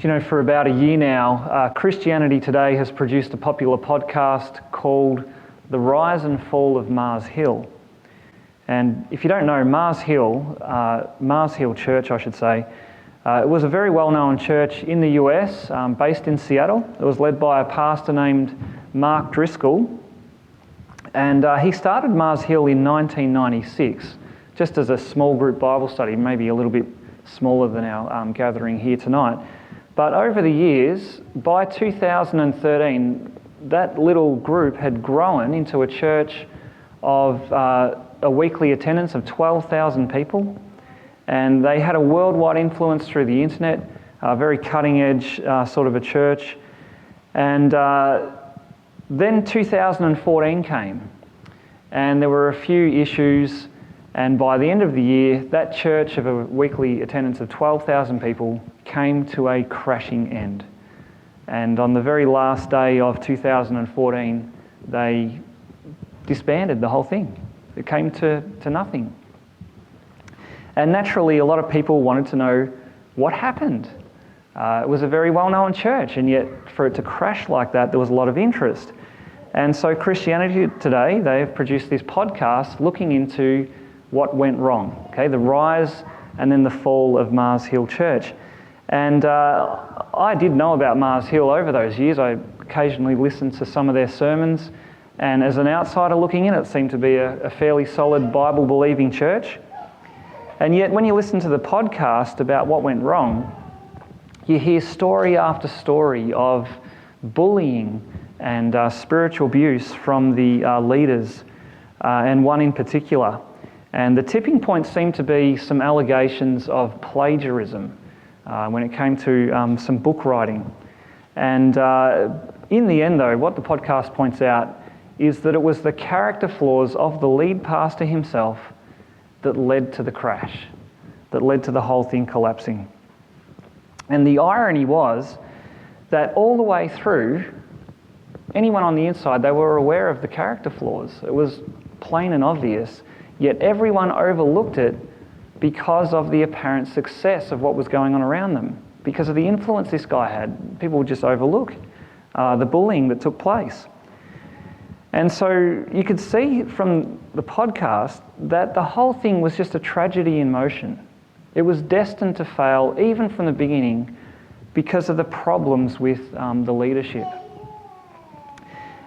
You know, for about a year now, Christianity Today has produced a popular podcast called The Rise and Fall of Mars Hill. And if you don't know, Mars Hill Church, I should say, it was a very well-known church in the US, based in Seattle. It was led by a pastor named Mark Driscoll. And he started Mars Hill in 1996, just as a small group Bible study, maybe a little bit smaller than our gathering here tonight. But over the years, by 2013, that little group had grown into a church of a weekly attendance of 12,000 people. And they had a worldwide influence through the internet, a very cutting-edge sort of a church. And then 2014 came, and there were a few issues. And by the end of the year, that church of a weekly attendance of 12,000 people came to a crashing end. And on the very last day of 2014, they disbanded the whole thing. It came to nothing. And naturally, a lot of people wanted to know what happened. It was a very well-known church, and yet for it to crash like that, there was a lot of interest. And so Christianity Today, they have produced this podcast looking into what went wrong, okay? The rise and then the fall of Mars Hill Church. And I did know about Mars Hill over those years. I occasionally listened to some of their sermons, and as an outsider looking in, it seemed to be a fairly solid Bible-believing church. And yet when you listen to the podcast about what went wrong, you hear story after story of bullying and spiritual abuse from the leaders, and one in particular. And the tipping point seemed to be some allegations of plagiarism when it came to some book writing. And in the end, though, what the podcast points out is that it was the character flaws of the lead pastor himself that led to the crash, that led to the whole thing collapsing. And the irony was that all the way through, anyone on the inside, they were aware of the character flaws. It was plain and obvious. Yet everyone overlooked it because of the apparent success of what was going on around them. Because of the influence this guy had, people would just overlook the bullying that took place. And so you could see from the podcast that the whole thing was just a tragedy in motion. It was destined to fail even from the beginning because of the problems with the leadership.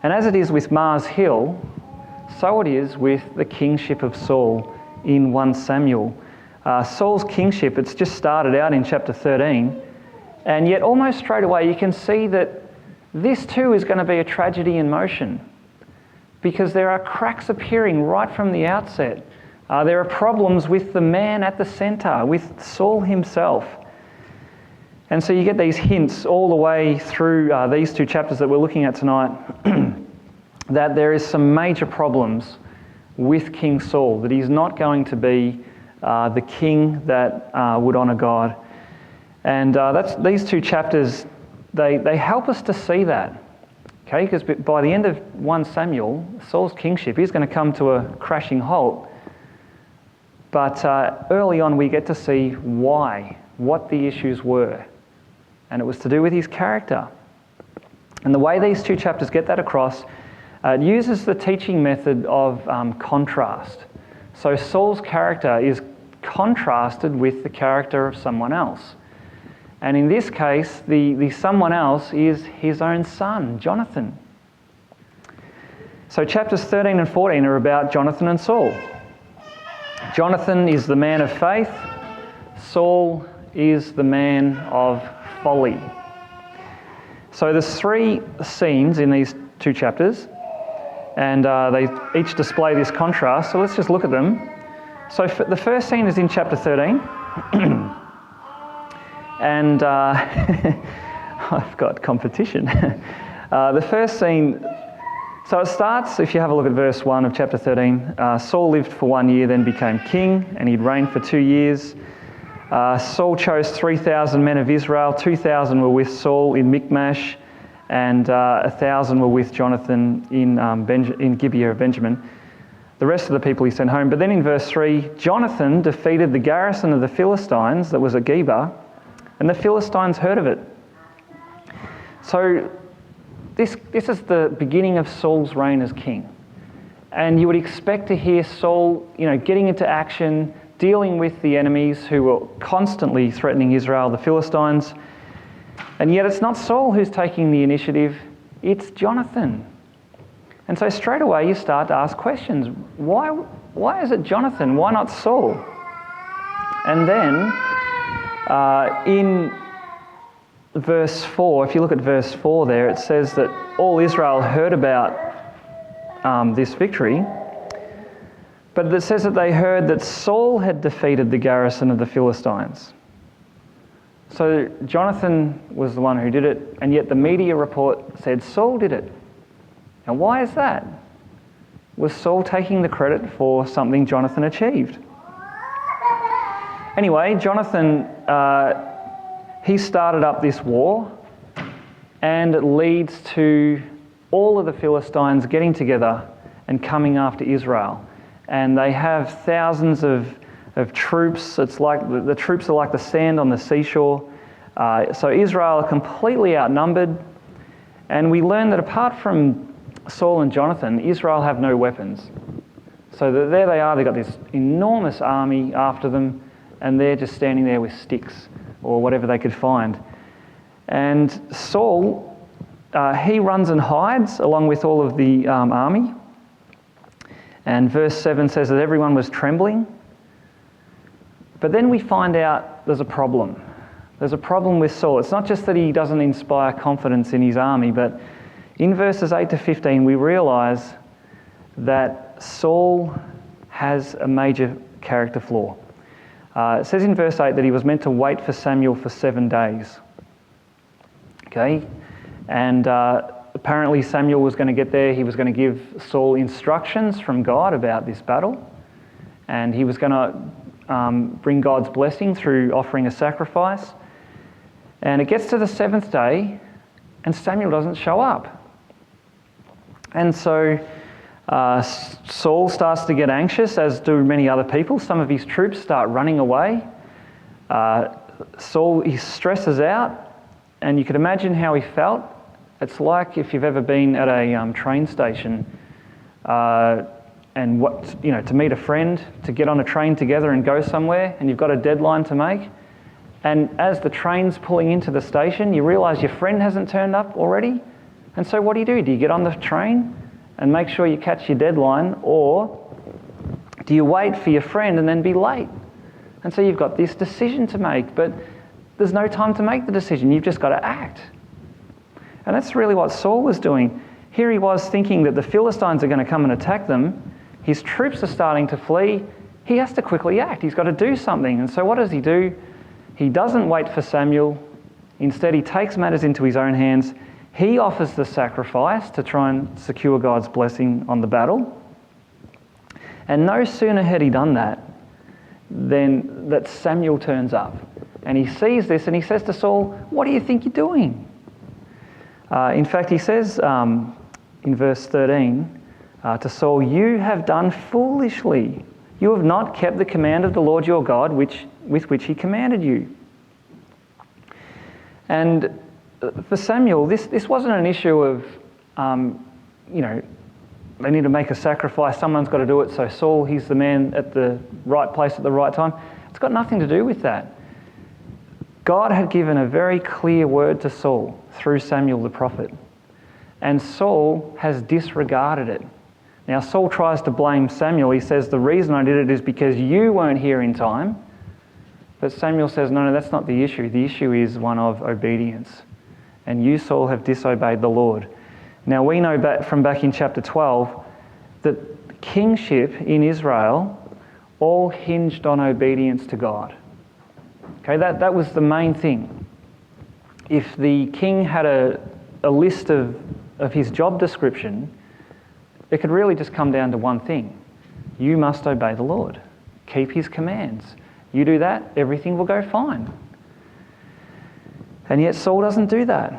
And as it is with Mars Hill, so it is with the kingship of Saul in 1 Samuel. Saul's kingship, it's just started out in chapter 13, and yet almost straight away you can see that this too is going to be a tragedy in motion, because there are cracks appearing right from the outset. There are problems with the man at the centre, with Saul himself. And so you get these hints all the way through these two chapters that we're looking at tonight, that there is some major problems with King Saul, that he's not going to be the king that would honour God. And these two chapters, they help us to see that. Okay, because by the end of 1 Samuel, Saul's kingship is going to come to a crashing halt. But early on we get to see what the issues were. And it was to do with his character. And the way these two chapters get that across, it uses the teaching method of contrast. So Saul's character is contrasted with the character of someone else. And in this case, the someone else is his own son, Jonathan. So chapters 13 and 14 are about Jonathan and Saul. Jonathan is the man of faith. Saul is the man of folly. So there's three scenes in these two chapters, and they each display this contrast. So let's just look at them. So the first scene is in chapter 13. And I've got competition. The first scene, so it starts, if you have a look at verse 1 of chapter 13, Saul lived for 1 year, then became king, and he'd reigned for 2 years. Saul chose 3,000 men of Israel, 2,000 were with Saul in Michmash, and 1,000 were with Jonathan in Gibeah of Benjamin. The rest of the people he sent home. But then in verse 3, Jonathan defeated the garrison of the Philistines that was at Geba, and the Philistines heard of it. So this is the beginning of Saul's reign as king. And you would expect to hear Saul, getting into action, dealing with the enemies who were constantly threatening Israel, the Philistines. And yet it's not Saul who's taking the initiative, it's Jonathan. And so straight away you start to ask questions. Why is it Jonathan? Why not Saul? And then in verse 4, if you look at verse 4 there, it says that all Israel heard about this victory, but it says that they heard that Saul had defeated the garrison of the Philistines. So Jonathan was the one who did it, and yet the media report said Saul did it. Now why is that? Was Saul taking the credit for something Jonathan achieved? Anyway, Jonathan, he started up this war, and it leads to all of the Philistines getting together and coming after Israel. And they have thousands of troops. It's like the troops are like the sand on the seashore. So Israel are completely outnumbered. And we learn that apart from Saul and Jonathan, Israel have no weapons. So there they are, they've got this enormous army after them, and they're just standing there with sticks or whatever they could find. And Saul, he runs and hides along with all of the army. And verse 7 says that everyone was trembling. But then we find out there's a problem. There's a problem with Saul. It's not just that he doesn't inspire confidence in his army, but in verses 8 to 15 we realise that Saul has a major character flaw. It says in verse 8 that he was meant to wait for Samuel for 7 days. Okay? And apparently Samuel was going to get there. He was going to give Saul instructions from God about this battle. And he was going to bring God's blessing through offering a sacrifice. And it gets to the 7th day and Samuel doesn't show up. And so Saul starts to get anxious, as do many other people. Some of his troops start running away. Saul, he stresses out, and you could imagine how he felt. It's like if you've ever been at a train station and to meet a friend, to get on a train together and go somewhere, and you've got a deadline to make. And as the train's pulling into the station, you realise your friend hasn't turned up already. And so what do? Do you get on the train and make sure you catch your deadline, or do you wait for your friend and then be late? And so you've got this decision to make, but there's no time to make the decision. You've just got to act. And that's really what Saul was doing. Here he was thinking that the Philistines are going to come and attack them. His troops are starting to flee. He has to quickly act. He's got to do something. And so what does he do? He doesn't wait for Samuel. Instead, he takes matters into his own hands. He offers the sacrifice to try and secure God's blessing on the battle. And no sooner had he done that than that Samuel turns up. And he sees this and he says to Saul, "What do you think you're doing?" In fact, he says in verse 13 to Saul, "You have done foolishly. You have not kept the command of the Lord your God with which he commanded you." And for Samuel, this wasn't an issue of, they need to make a sacrifice, someone's got to do it, so Saul, he's the man at the right place at the right time. It's got nothing to do with that. God had given a very clear word to Saul through Samuel the prophet, and Saul has disregarded it. Now Saul tries to blame Samuel. He says, "The reason I did it is because you weren't here in time." But Samuel says, no, that's not the issue. The issue is one of obedience. And you, Saul, have disobeyed the Lord. Now we know from back in chapter 12 that kingship in Israel all hinged on obedience to God. Okay, that was the main thing. If the king had a list of his job description, it could really just come down to one thing. You must obey the Lord. Keep his commands. You do that, everything will go fine. And yet Saul doesn't do that.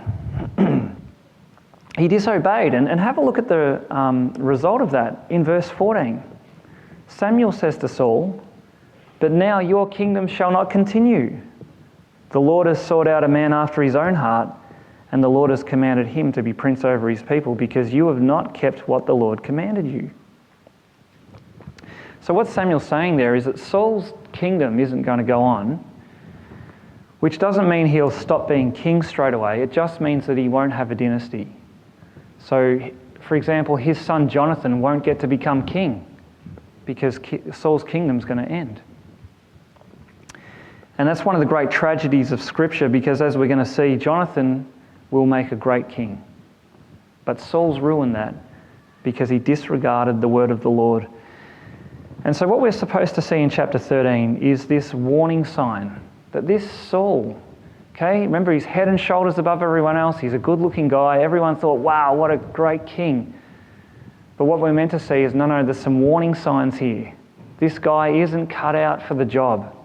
He disobeyed. And have a look at the result of that in verse 14. Samuel says to Saul, "But now your kingdom shall not continue. The Lord has sought out a man after his own heart and the Lord has commanded him to be prince over his people, because you have not kept what the Lord commanded you." So what Samuel's saying there is that Saul's kingdom isn't going to go on, which doesn't mean he'll stop being king straight away. It just means that he won't have a dynasty. So, for example, his son Jonathan won't get to become king because Saul's kingdom's going to end. And that's one of the great tragedies of Scripture, because as we're going to see, Jonathan will make a great king. But Saul's ruined that because he disregarded the word of the Lord. And so what we're supposed to see in chapter 13 is this warning sign that this Saul, okay, remember, he's head and shoulders above everyone else. He's a good-looking guy. Everyone thought, wow, what a great king. But what we're meant to see is, no, there's some warning signs here. This guy isn't cut out for the job,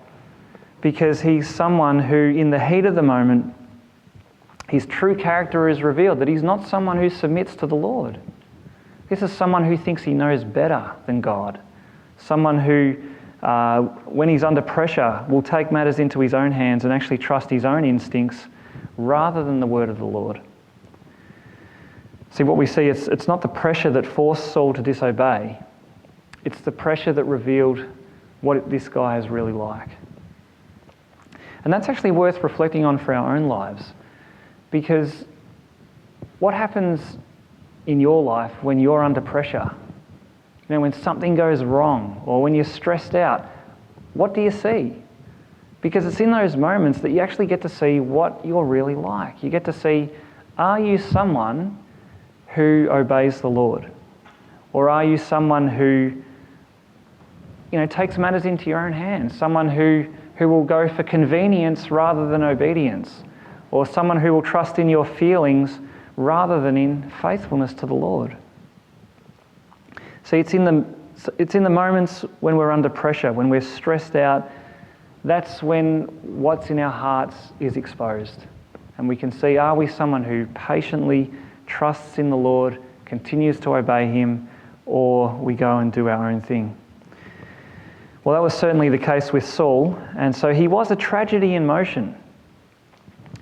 because he's someone who, in the heat of the moment, his true character is revealed, that he's not someone who submits to the Lord. This is someone who thinks he knows better than God. Someone who, when he's under pressure, will take matters into his own hands and actually trust his own instincts rather than the word of the Lord. See, what we see, it's not the pressure that forced Saul to disobey. It's the pressure that revealed what this guy is really like. And that's actually worth reflecting on for our own lives, because what happens in your life when you're under pressure? You know, when something goes wrong or when you're stressed out, what do you see? Because it's in those moments that you actually get to see what you're really like. You get to see, are you someone who obeys the Lord? Or are you someone who, takes matters into your own hands? Someone who will go for convenience rather than obedience? Or someone who will trust in your feelings rather than in faithfulness to the Lord? See, it's in the moments when we're under pressure, when we're stressed out, that's when what's in our hearts is exposed. And we can see, are we someone who patiently trusts in the Lord, continues to obey him, or we go and do our own thing? Well, that was certainly the case with Saul, and so he was a tragedy in motion,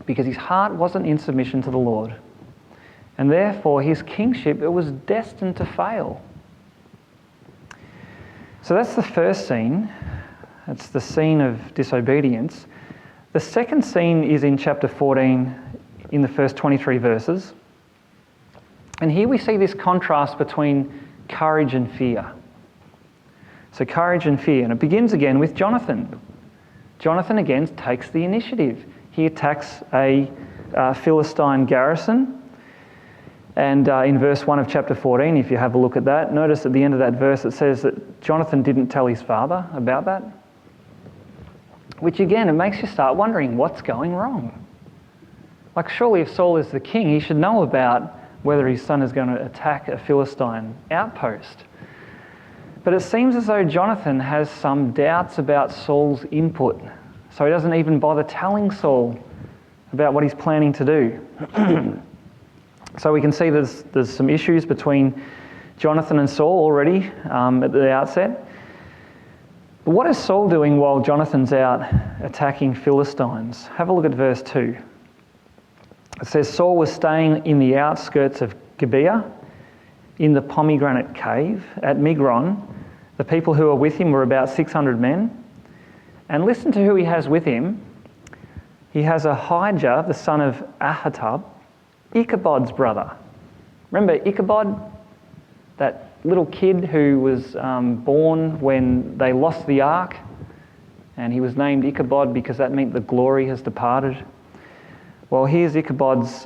because his heart wasn't in submission to the Lord. And therefore, his kingship, it was destined to fail. So that's the first scene. It's the scene of disobedience. The second scene is in chapter 14, in the first 23 verses. And here we see this contrast between courage and fear. So courage and fear. And it begins again with Jonathan. Jonathan again takes the initiative. He attacks a Philistine garrison. And in verse 1 of chapter 14, if you have a look at that, notice at the end of that verse it says that Jonathan didn't tell his father about that. Which again, it makes you start wondering, what's going wrong? Like, surely if Saul is the king, he should know about whether his son is going to attack a Philistine outpost. But it seems as though Jonathan has some doubts about Saul's input. So he doesn't even bother telling Saul about what he's planning to do. So we can see there's some issues between Jonathan and Saul already at the outset. But what is Saul doing while Jonathan's out attacking Philistines? Have a look at verse 2. It says, Saul was staying in the outskirts of Gibeah, in the pomegranate cave at Migron. The people who were with him were about 600 men. And listen to who he has with him. He has Ahijah, the son of Ahitub, Ichabod's brother. Remember Ichabod? That little kid who was born when they lost the ark, and he was named Ichabod because that meant the glory has departed. Well, here's Ichabod's,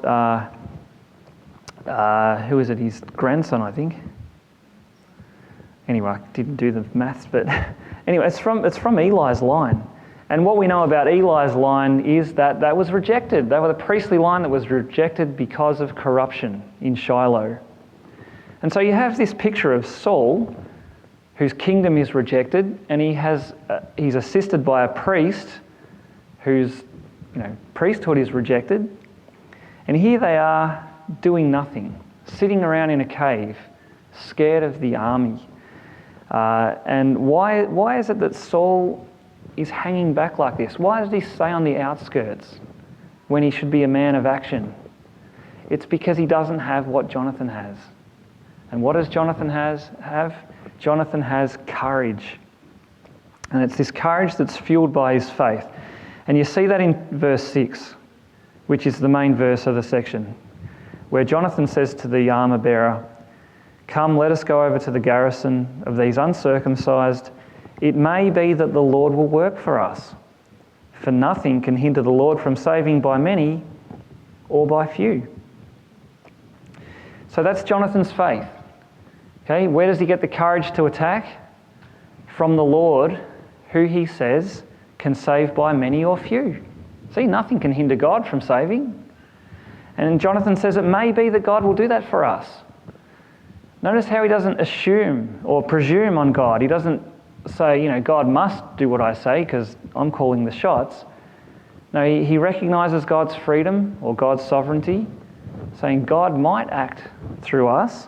who is it? His grandson, I think. Anyway, I didn't do the maths, but anyway, it's from Eli's line. And what we know about Eli's line is that was rejected. They were the priestly line that was rejected because of corruption in Shiloh. And so you have this picture of Saul, whose kingdom is rejected, and he's assisted by a priest whose priesthood is rejected. And here they are doing nothing, sitting around in a cave, scared of the army. And why is it that Saul is hanging back like this? Why does he stay on the outskirts when he should be a man of action? It's because he doesn't have what Jonathan has. And what does Jonathan have? Jonathan has courage. And it's this courage that's fueled by his faith. And you see that in verse 6, which is the main verse of the section, where Jonathan says to the armour bearer, "Come, let us go over to the garrison of these uncircumcised. It may be that the Lord will work for us. For nothing can hinder the Lord from saving by many or by few." So that's Jonathan's faith. Okay, where does he get the courage to attack? From the Lord, who he says can save by many or few. See, nothing can hinder God from saving. And Jonathan says it may be that God will do that for us. Notice how he doesn't assume or presume on God. He doesn't say, God must do what I say because I'm calling the shots. No, he recognises God's freedom or God's sovereignty, saying God might act through us.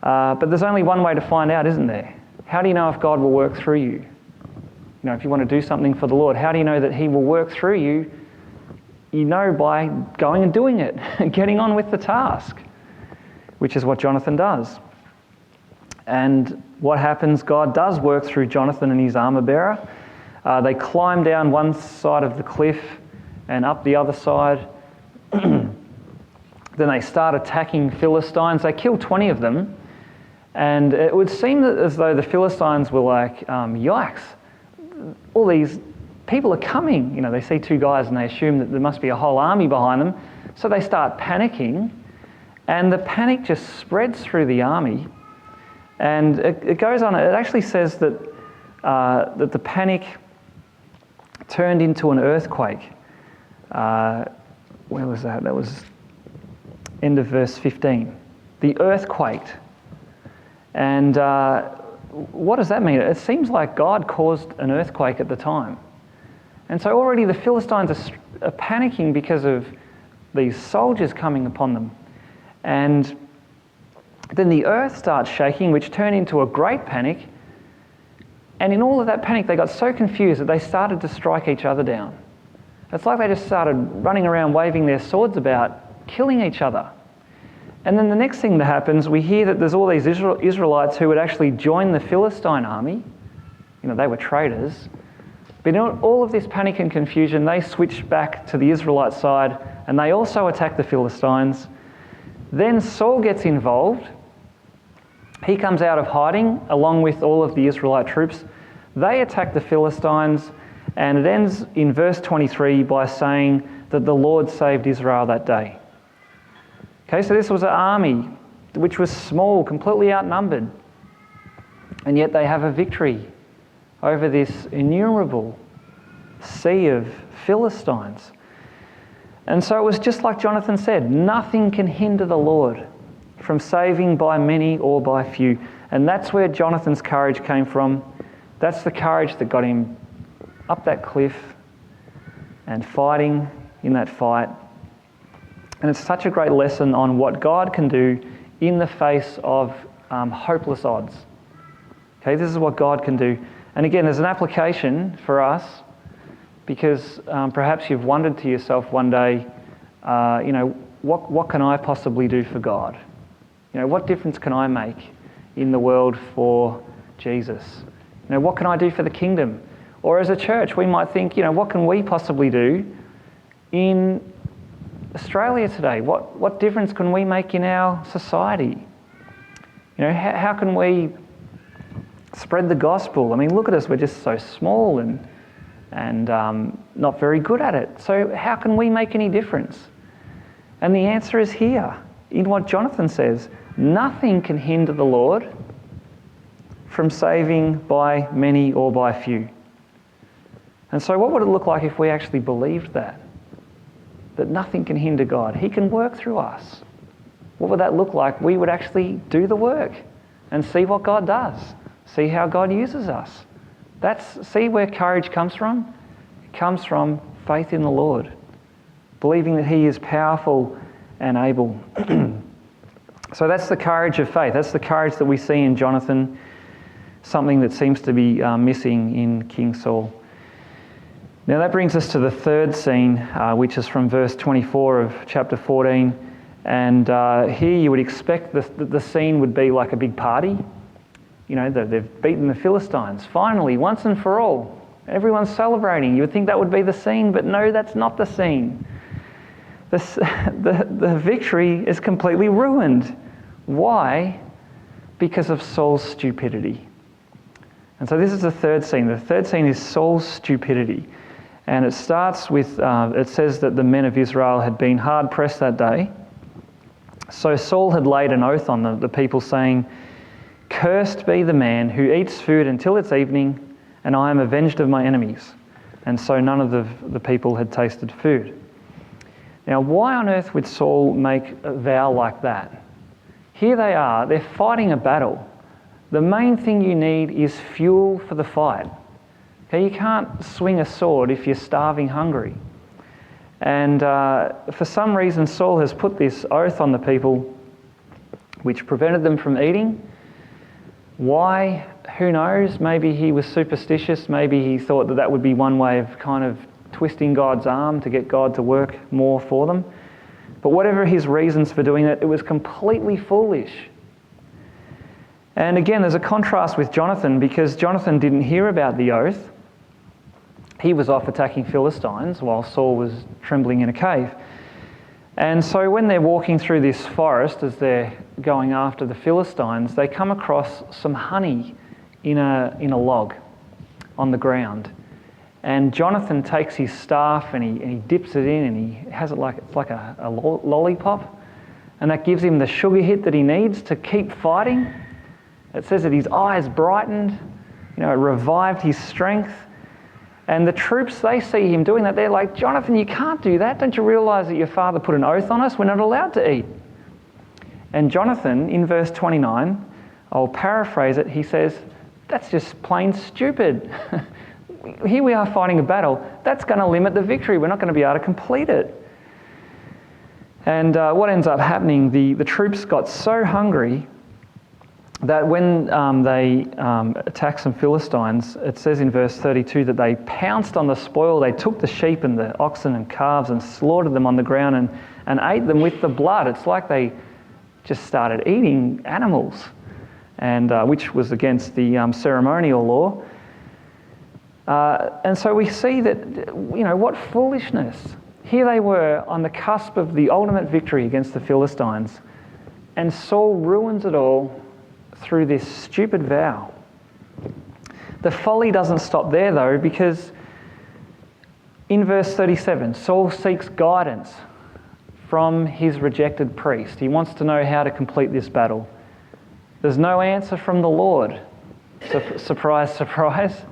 But there's only one way to find out, isn't there? How do you know if God will work through you? If you want to do something for the Lord, how do you know that he will work through you? You know by going and doing it, getting on with the task, which is what Jonathan does. And what happens? God does work through Jonathan and his armour bearer. They climb down one side of the cliff and up the other side. Then they start attacking Philistines. They kill 20 of them. And it would seem as though the Philistines were like, yikes, all these people are coming. They see two guys and they assume that there must be a whole army behind them. So they start panicking. And the panic just spreads through the army. And it goes on, it actually says that the panic turned into an earthquake. Where was that? That was end of verse 15. The earth quaked. And what does that mean? It seems like God caused an earthquake at the time. And so already the Philistines are panicking because of these soldiers coming upon them. And then the earth starts shaking, which turned into a great panic. And in all of that panic, they got so confused that they started to strike each other down. It's like they just started running around waving their swords about, killing each other. And then the next thing that happens, we hear that there's all these Israelites who would actually join the Philistine army. They were traitors. But in all of this panic and confusion, they switched back to the Israelite side and they also attack the Philistines. Then Saul gets involved. He comes out of hiding along with all of the Israelite troops. They attack the Philistines, and it ends in verse 23 by saying that the Lord saved Israel that day. Okay, so this was an army which was small, completely outnumbered, and yet they have a victory over this innumerable sea of Philistines. And so it was just like Jonathan said, nothing can hinder the Lord from saving by many or by few. And that's where Jonathan's courage came from. That's the courage that got him up that cliff and fighting in that fight. And it's such a great lesson on what God can do in the face of hopeless odds. Okay, this is what God can do. And again, there's an application for us, because perhaps you've wondered to yourself one day, what can I possibly do for God? What difference can I make in the world for Jesus? What can I do for the kingdom? Or as a church, we might think, what can we possibly do in Australia today? What difference can we make in our society? How can we spread the gospel? I mean, look at us, we're just so small and not very good at it. So how can we make any difference? And the answer is here, in what Jonathan says. Nothing can hinder the Lord from saving by many or by few. And so what would it look like if we actually believed that? That nothing can hinder God. He can work through us. What would that look like? We would actually do the work and see what God does. See how God uses us. See where courage comes from? It comes from faith in the Lord. Believing that He is powerful and able. So that's the courage of faith. That's the courage that we see in Jonathan. Something that seems to be missing in King Saul. Now that brings us to the third scene, which is from verse 24 of chapter 14. And here you would expect the scene would be like a big party. You know, they've beaten the Philistines. Finally, once and for all. Everyone's celebrating. You would think that would be the scene, but no, that's not the scene. The victory is completely ruined. Why? Because of Saul's stupidity. And so this is the third scene. The third scene is Saul's stupidity. And it starts with, it says that the men of Israel had been hard pressed that day. So Saul had laid an oath on the people, saying, "Cursed be the man who eats food until it's evening, and I am avenged of my enemies." And so none of the people had tasted food. Now, why on earth would Saul make a vow like that? Here they are, they're fighting a battle. The main thing you need is fuel for the fight. Okay, you can't swing a sword if you're starving hungry. And for some reason, Saul has put this oath on the people which prevented them from eating. Why? Who knows? Maybe he was superstitious. Maybe he thought that would be one way of kind of twisting God's arm to get God to work more for them. But whatever his reasons for doing it, it was completely foolish. And again, there's a contrast with Jonathan, because Jonathan didn't hear about the oath. He was off attacking Philistines while Saul was trembling in a cave. And so when they're walking through this forest as they're going after the Philistines, they come across some honey in a log on the ground. And Jonathan takes his staff and he dips it in, and he has it like it's like a lollipop. And that gives him the sugar hit that he needs to keep fighting. It says that his eyes brightened, it revived his strength. And the troops, they see him doing that. They're like, "Jonathan, you can't do that. Don't you realise that your father put an oath on us? We're not allowed to eat." And Jonathan, in verse 29, I'll paraphrase it, he says, "That's just plain stupid. Here we are fighting a battle. That's going to limit the victory. We're not going to be able to complete it." And what ends up happening, the troops got so hungry that when they attacked some Philistines, it says in verse 32 that they pounced on the spoil. They took the sheep and the oxen and calves and slaughtered them on the ground and ate them with the blood. It's like they just started eating animals, and which was against the ceremonial law. And so we see that, what foolishness. Here they were on the cusp of the ultimate victory against the Philistines, and Saul ruins it all through this stupid vow. The folly doesn't stop there though, because in verse 37, Saul seeks guidance from his rejected priest. He wants to know how to complete this battle. There's no answer from the Lord. Surprise, surprise.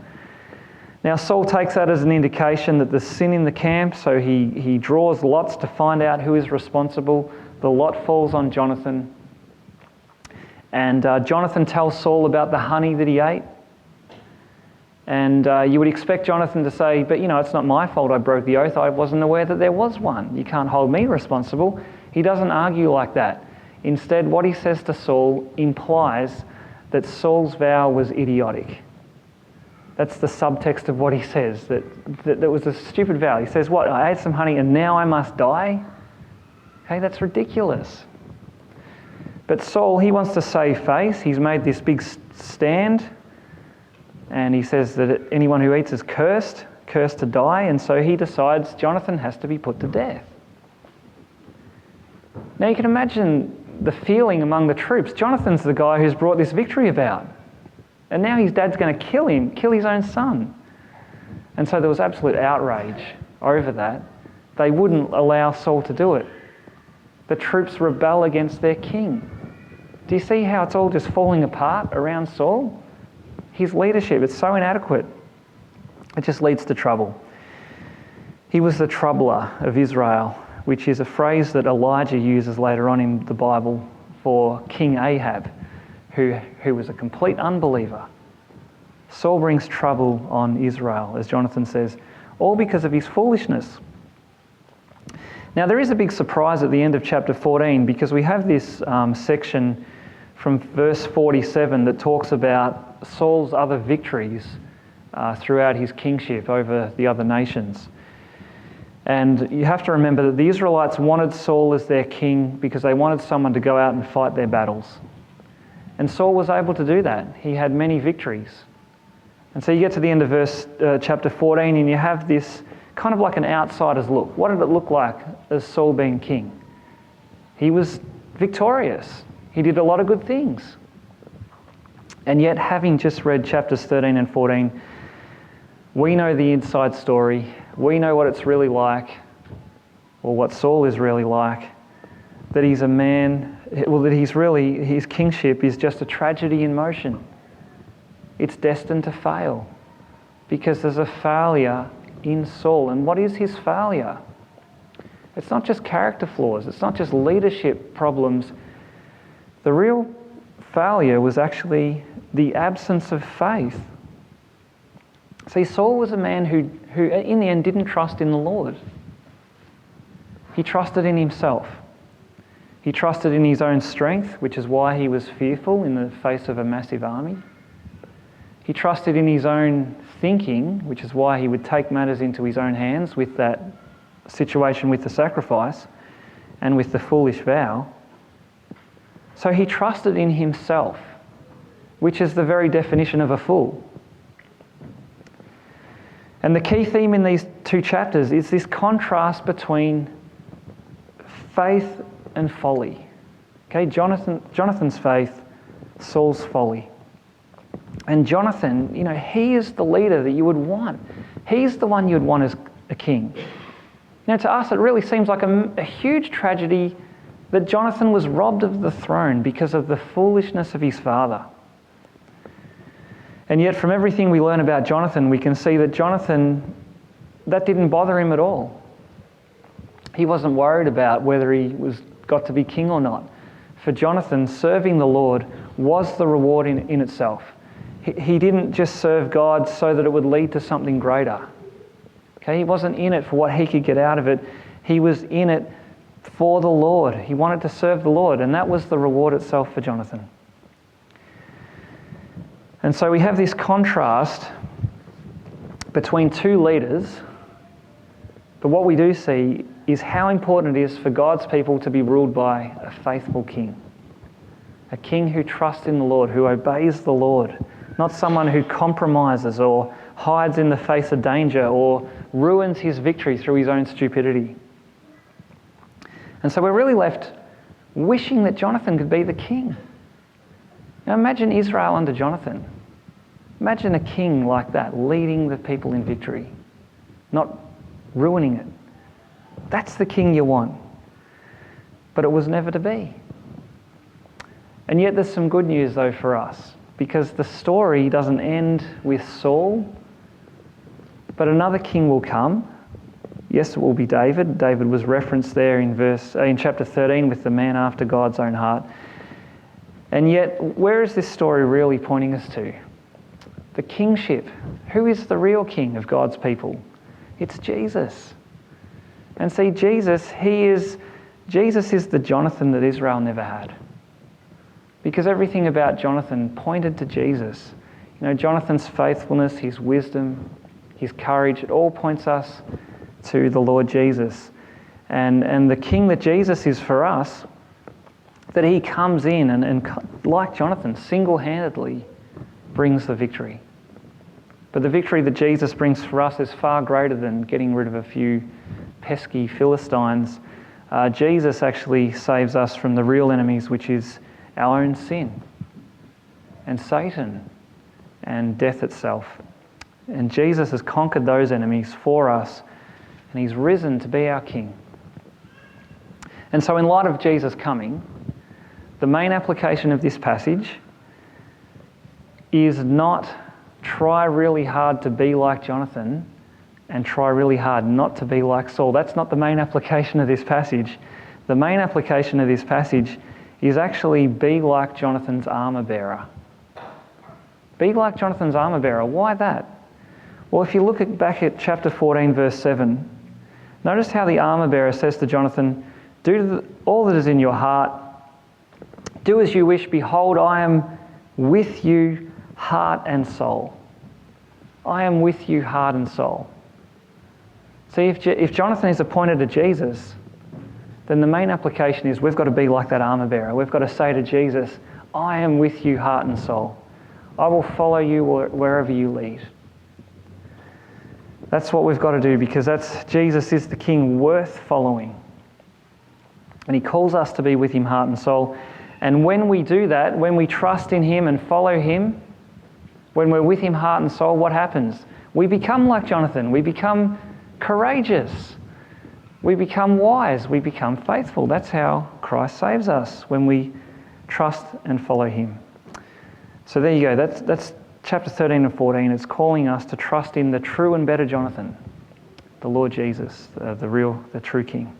Now Saul takes that as an indication that there's sin in the camp, so he draws lots to find out who is responsible. The lot falls on Jonathan. And Jonathan tells Saul about the honey that he ate. And you would expect Jonathan to say, "But it's not my fault I broke the oath. I wasn't aware that there was one. You can't hold me responsible." He doesn't argue like that. Instead, what he says to Saul implies that Saul's vow was idiotic. That's the subtext of what he says, that was a stupid vow. He says, "What, I ate some honey and now I must die?" Okay, that's ridiculous. But Saul, he wants to save face. He's made this big stand, and he says that anyone who eats is cursed to die, and so he decides Jonathan has to be put to death. Now you can imagine the feeling among the troops. Jonathan's the guy who's brought this victory about, and now his dad's going to kill him, kill his own son. And so there was absolute outrage over that. They wouldn't allow Saul to do it. The troops rebel against their king. Do you see how it's all just falling apart around Saul? His leadership, it's so inadequate. It just leads to trouble. He was the troubler of Israel, which is a phrase that Elijah uses later on in the Bible for King Ahab, who was a complete unbeliever. Saul brings trouble on Israel, as Jonathan says, all because of his foolishness. Now there is a big surprise at the end of chapter 14, because we have this section from verse 47 that talks about Saul's other victories throughout his kingship over the other nations. And you have to remember that the Israelites wanted Saul as their king because they wanted someone to go out and fight their battles. And Saul was able to do that. He had many victories. And so you get to the end of chapter 14 and you have this kind of like an outsider's look. What did it look like as Saul being king? He was victorious. He did a lot of good things. And yet, having just read chapters 13 and 14, we know the inside story. We know what it's really like, or what Saul is really like, that he's a man, well, that his kingship is just a tragedy in motion. It's destined to fail because there's a failure in Saul. And what is his failure? It's not just character flaws. It's not just leadership problems. The real failure was actually the absence of faith. See, Saul was a man who in the end didn't trust in the Lord. He trusted in himself. He trusted in his own strength, which is why he was fearful in the face of a massive army. He trusted in his own thinking, which is why he would take matters into his own hands with that situation with the sacrifice and with the foolish vow. So he trusted in himself, which is the very definition of a fool. And the key theme in these two chapters is this contrast between faith and folly. Okay, Jonathan's faith, Saul's folly. And Jonathan, he is the leader that you would want. He's the one you'd want as a king. To us, it really seems like a huge tragedy that Jonathan was robbed of the throne because of the foolishness of his father. And yet, from everything we learn about Jonathan, we can see that Jonathan, that didn't bother him at all. He wasn't worried about whether he got to be king or not. For Jonathan, serving the Lord was the reward in itself. He didn't just serve God so that it would lead to something greater. Okay, he wasn't in it for what he could get out of it. He was in it for the Lord. He wanted to serve the Lord, and that was the reward itself for Jonathan. And so we have this contrast between two leaders, but what we do see is how important it is for God's people to be ruled by a faithful king. A king who trusts in the Lord, who obeys the Lord, not someone who compromises or hides in the face of danger or ruins his victory through his own stupidity. And so we're really left wishing that Jonathan could be the king. Now imagine Israel under Jonathan. Imagine a king like that leading the people in victory, not ruining it. That's the king you want. But it was never to be. And yet there's some good news though for us, because the story doesn't end with Saul, but another king will come. Yes, it will be David. David was referenced there in chapter 13 with the man after God's own heart. And yet, where is this story really pointing us to? The kingship. Who is the real king of God's people? It's Jesus. And see, Jesus is the Jonathan that Israel never had. Because everything about Jonathan pointed to Jesus. Jonathan's faithfulness, his wisdom, his courage, it all points us to the Lord Jesus. And the king that Jesus is for us, that he comes in and like Jonathan, single-handedly brings the victory. But the victory that Jesus brings for us is far greater than getting rid of a few pesky Philistines. Jesus actually saves us from the real enemies, which is our own sin and Satan and death itself. And Jesus has conquered those enemies for us, and he's risen to be our king. And so in light of Jesus coming, the main application of this passage is not try really hard to be like Jonathan and try really hard not to be like Saul. That's not the main application of this passage. The main application of this passage is actually be like Jonathan's armor bearer. Be like Jonathan's armor bearer. Why that? Well, if you look back at chapter 14, verse 7, notice how the armor bearer says to Jonathan, do all that is in your heart. Do as you wish. Behold, I am with you, heart and soul. I am with you, heart and soul. See, if Jonathan is appointed to Jesus, then the main application is we've got to be like that armor bearer. We've got to say to Jesus, I am with you heart and soul. I will follow you wherever you lead. That's what we've got to do, because Jesus is the King worth following. And he calls us to be with him heart and soul. And when we do that, when we trust in him and follow him, when we're with him heart and soul, what happens? We become like Jonathan. We become courageous. We become wise. We become faithful. That's how Christ saves us, when we trust and follow him. So there you go. That's chapter 13 and 14. It's calling us to trust in the true and better Jonathan, the Lord Jesus, the true King.